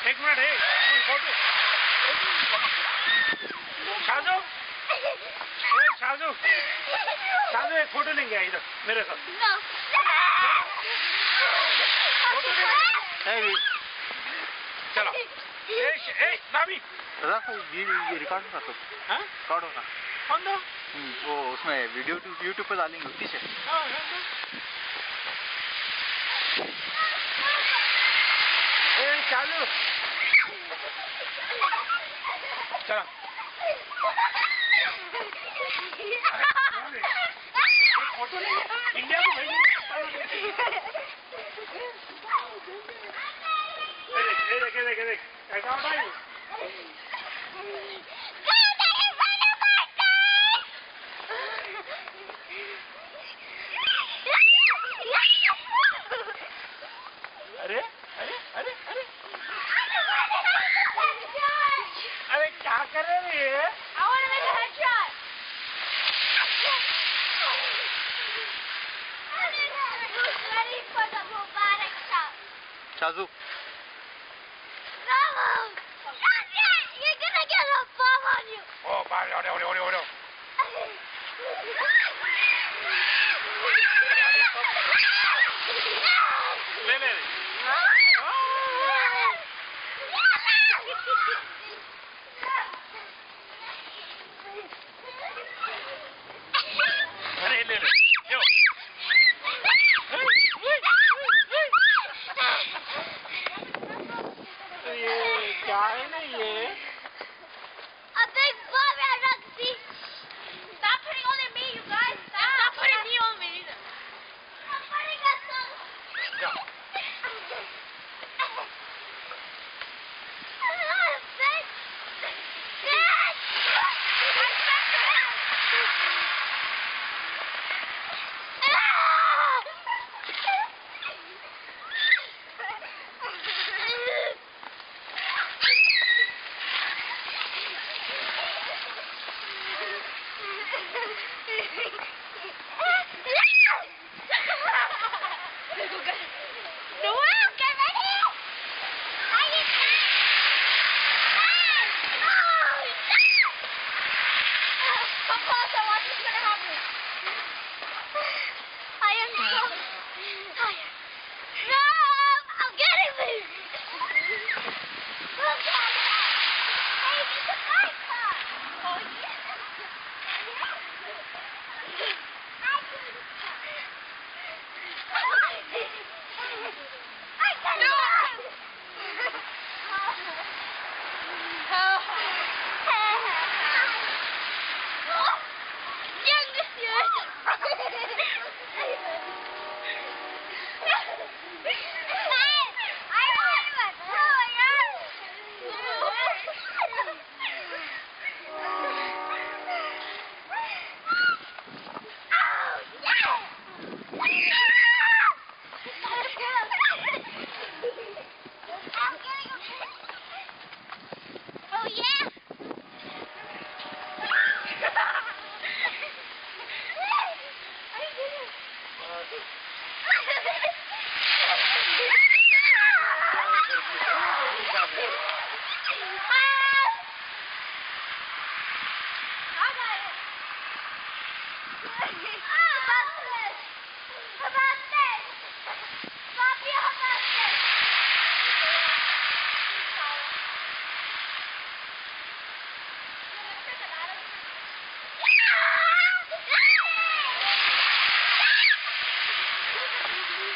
एक मिनट है फोटो शाजू शाजू शाजू एक फोटो लेंगे इधर मेरे साथ चलो नामी रिकॉर्ड होना तो रिकॉर्ड होना वो उसमें वीडियो यूट्यूब पे डालेंगे उसी से चालू चलो फोटो ले इंडिया को भेजेंगे देख ऐसा होता है अरे अरे अरे अरे अरे क्या कर रहे हैं I want to make a headshot. Who's ready for the robotic shot? Shazu. No! Stop it! You're gonna get a bomb on you. Oh, bye, no. ले अरे ले ये क्या है